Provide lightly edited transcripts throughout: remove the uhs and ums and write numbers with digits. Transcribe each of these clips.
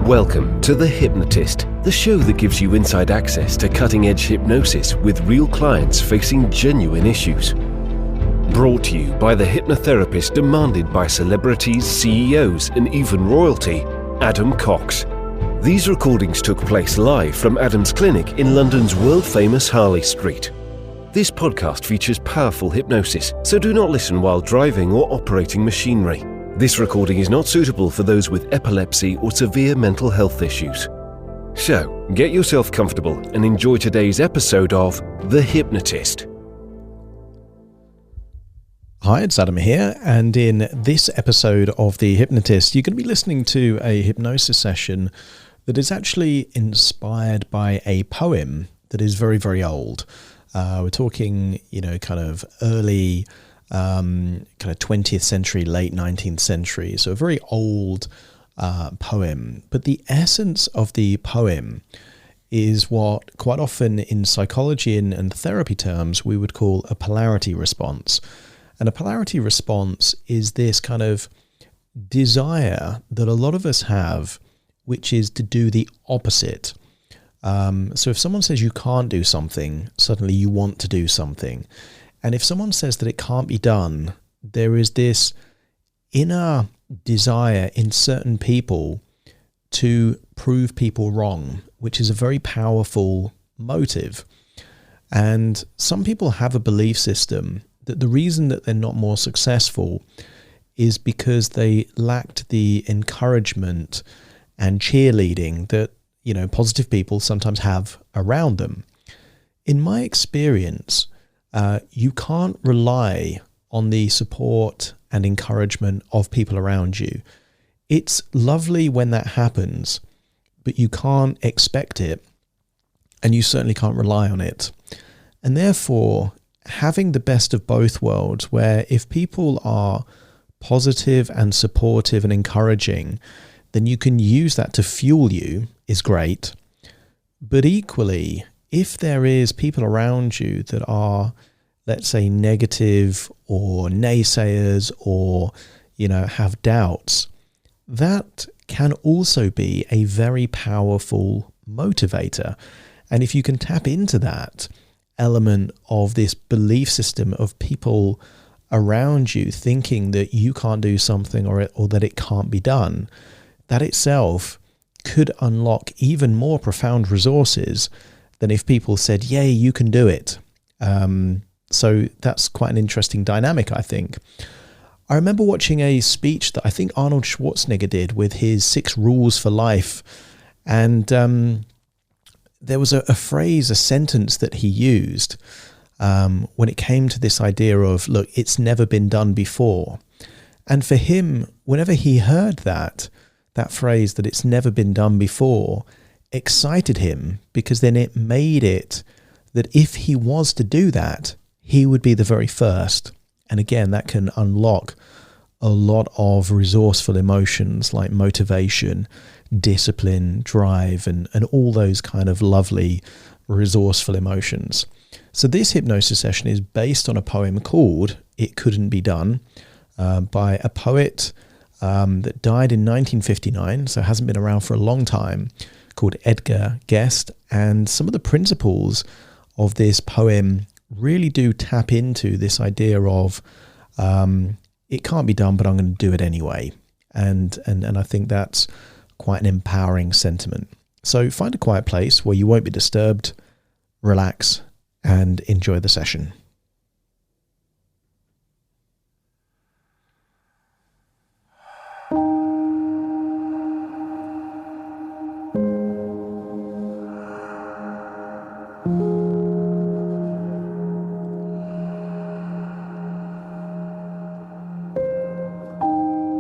Welcome to The Hypnotist, the show that gives you inside access to cutting-edge hypnosis with real clients facing genuine issues. Brought to you by the hypnotherapist demanded by celebrities, CEOs, and even royalty, Adam Cox. These recordings took place live from Adam's clinic in London's world-famous Harley Street. This podcast features powerful hypnosis, so do not listen while driving or operating machinery. This recording is not suitable for those with epilepsy or severe mental health issues. So, get yourself comfortable and enjoy today's episode of The Hypnotist. Hi, it's Adam here, and in this episode of The Hypnotist, you're going to be listening to a hypnosis session that is actually inspired by a poem that is very, very old. We're talking, kind of early, kind of 20th century, late 19th century. So a very old poem. But the essence of the poem is what quite often in psychology and therapy terms we would call a polarity response. And a polarity response is this kind of desire that a lot of us have, which is to do the opposite. So if someone says you can't do something, suddenly you want to do something. And if someone says that it can't be done, there is this inner desire in certain people to prove people wrong, which is a very powerful motive. And some people have a belief system that the reason that they're not more successful is because they lacked the encouragement and cheerleading that, positive people sometimes have around them. In my experience, you can't rely on the support and encouragement of people around you. It's lovely when that happens, but you can't expect it, and you certainly can't rely on it. And therefore, having the best of both worlds, where if people are positive and supportive and encouraging, then you can use that to fuel you, is great. But equally, if there is people around you that are, let's say, negative or naysayers or, have doubts, that can also be a very powerful motivator. And if you can tap into that element of this belief system of people around you thinking that you can't do something or that it can't be done, that itself could unlock even more profound resources than if people said, yay, you can do it. So that's quite an interesting dynamic, I think. I remember watching a speech that I think Arnold Schwarzenegger did with his 6 rules for life. And there was a phrase, a sentence that he used when it came to this idea of, look, it's never been done before. And for him, whenever he heard that phrase, that it's never been done before, excited him, because then it made it that if he was to do that, he would be the very first. And again, that can unlock a lot of resourceful emotions like motivation, discipline, drive, and all those kind of lovely resourceful emotions. So this hypnosis session is based on a poem called It Couldn't Be Done by a poet that died in 1959, so hasn't been around for a long time, called Edgar Guest. And some of the principles of this poem really do tap into this idea of it can't be done, but I'm going to do it anyway. And I think that's quite an empowering sentiment. So find a quiet place where you won't be disturbed, relax, and enjoy the session.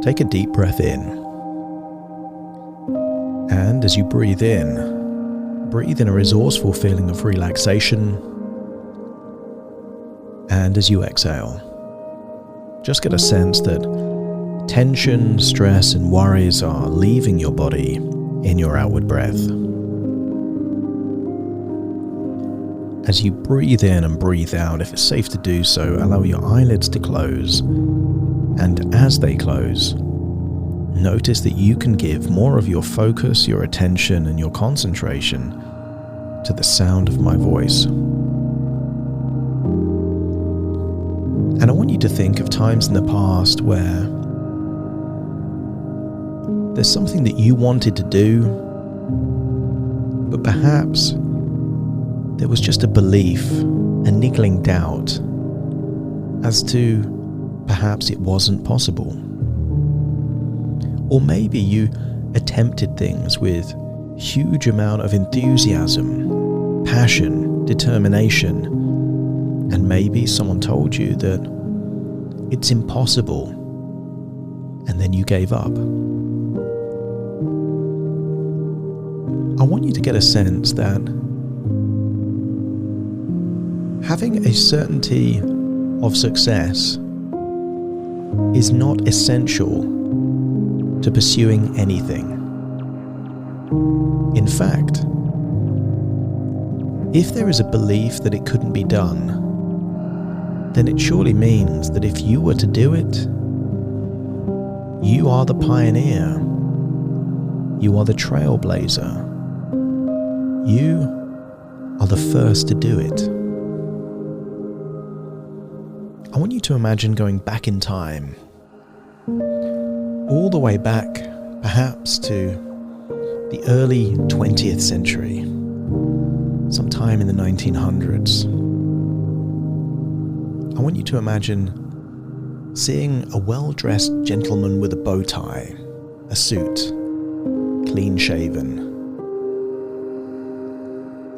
Take a deep breath in. And as you breathe in a resourceful feeling of relaxation. And as you exhale, just get a sense that tension, stress, and worries are leaving your body in your outward breath. As you breathe in and breathe out, if it's safe to do so, allow your eyelids to close. And as they close, notice that you can give more of your focus, your attention, and your concentration to the sound of my voice. And I want you to think of times in the past where there's something that you wanted to do, but perhaps there was just a belief, a niggling doubt as to perhaps it wasn't possible. Or maybe you attempted things with huge amount of enthusiasm, passion, determination, and maybe someone told you that it's impossible, and then you gave up. I want you to get a sense that having a certainty of success is not essential to pursuing anything. In fact, if there is a belief that it couldn't be done, then it surely means that if you were to do it, you are the pioneer, you are the trailblazer, you are the first to do it. I want you to imagine going back in time, all the way back perhaps to the early 20th century, sometime in the 1900s. I want you to imagine seeing a well-dressed gentleman with a bow tie, a suit, clean-shaven,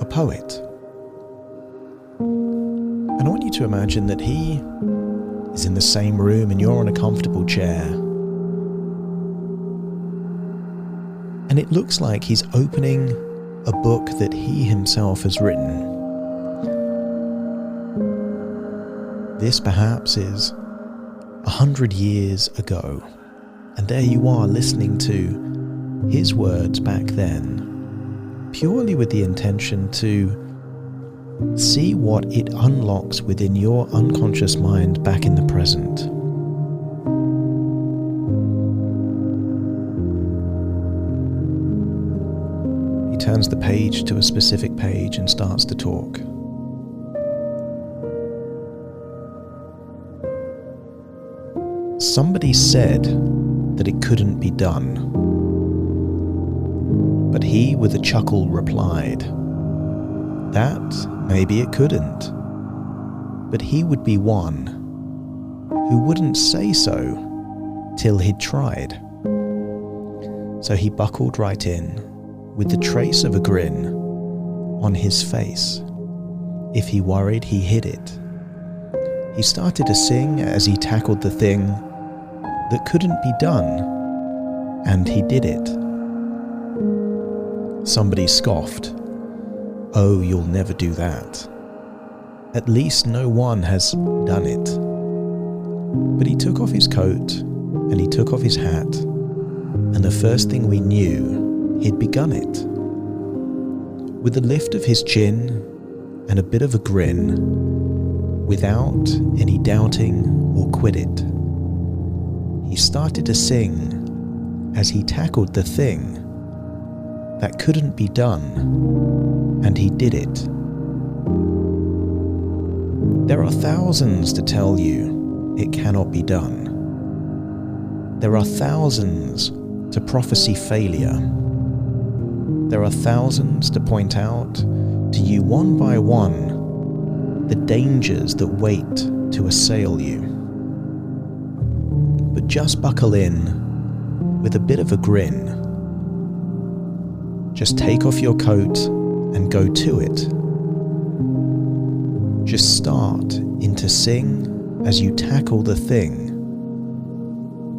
a poet. And I want you to imagine that he is in the same room and you're on a comfortable chair. And it looks like he's opening a book that he himself has written. This perhaps is 100 years ago, and there you are listening to his words back then, purely with the intention to see what it unlocks within your unconscious mind back in the present. He turns the page to a specific page and starts to talk. Somebody said that it couldn't be done, but he with a chuckle replied that maybe it couldn't, but he would be one who wouldn't say so till he'd tried. So he buckled right in with the trace of a grin on his face. If he worried, he hid it. He started to sing as he tackled the thing that couldn't be done, and he did it. Somebody scoffed. Oh, you'll never do that. At least no one has done it. But he took off his coat, and he took off his hat, and the first thing we knew, he'd begun it. With a lift of his chin and a bit of a grin, without any doubting or quiddit. He started to sing as he tackled the thing that couldn't be done, and he did it. There are thousands to tell you it cannot be done. There are thousands to prophesy failure. There are thousands to point out to you one by one the dangers that wait to assail you. But just buckle in with a bit of a grin. Just take off your coat and go to it. Just start in to sing as you tackle the thing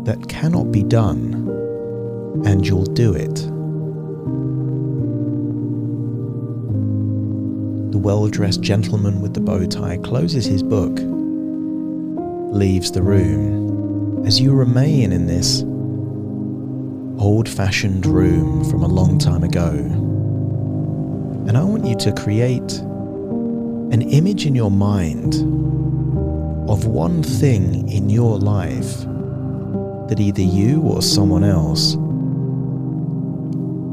that cannot be done, and you'll do it. The well-dressed gentleman with the bow tie closes his book, leaves the room, as you remain in this old-fashioned room from a long time ago. And I want you to create an image in your mind of one thing in your life that either you or someone else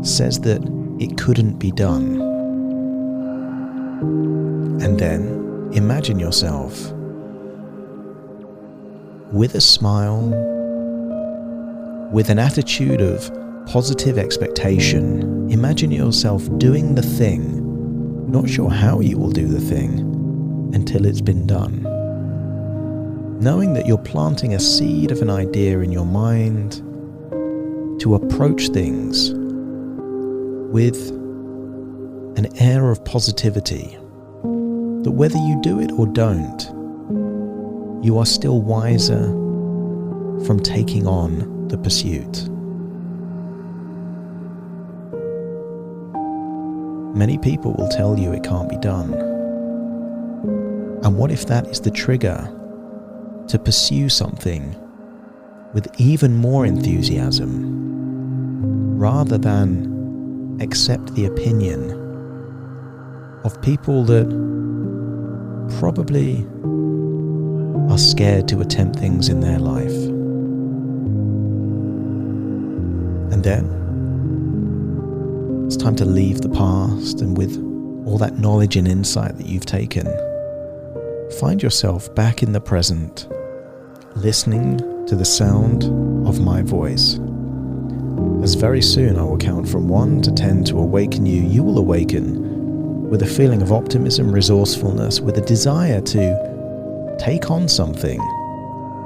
says that it couldn't be done. And then imagine yourself with a smile, with an attitude of positive expectation. Imagine yourself doing the thing, not sure how you will do the thing until it's been done. Knowing that you're planting a seed of an idea in your mind to approach things with an air of positivity, that whether you do it or don't, you are still wiser from taking on the pursuit. Many people will tell you it can't be done. And what if that is the trigger to pursue something with even more enthusiasm, rather than accept the opinion of people that probably are scared to attempt things in their life? And then it's time to leave the past, and with all that knowledge and insight that you've taken, find yourself back in the present, listening to the sound of my voice. As very soon I will count from 1 to 10 to awaken you, you will awaken with a feeling of optimism, resourcefulness, with a desire to take on something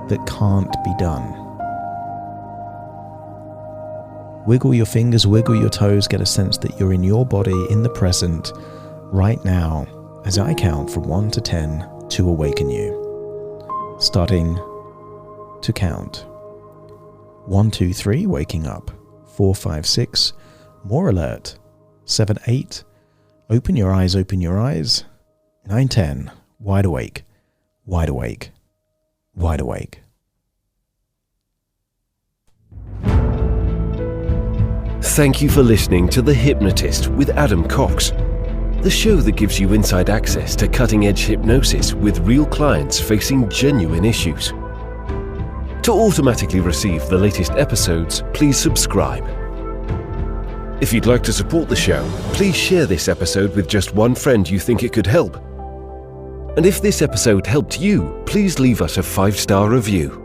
that can't be done. Wiggle your fingers, wiggle your toes, get a sense that you're in your body, in the present, right now, as I count from 1 to 10 to awaken you. Starting to count. 1, 2, 3, waking up. 4, 5, 6, more alert. 7, 8, open your eyes, open your eyes. 9, 10, wide awake, wide awake, wide awake. Thank you for listening to The Hypnotist with Adam Cox, the show that gives you inside access to cutting-edge hypnosis with real clients facing genuine issues. To automatically receive the latest episodes, please subscribe. If you'd like to support the show, please share this episode with just one friend you think it could help. And if this episode helped you, please leave us a 5-star review.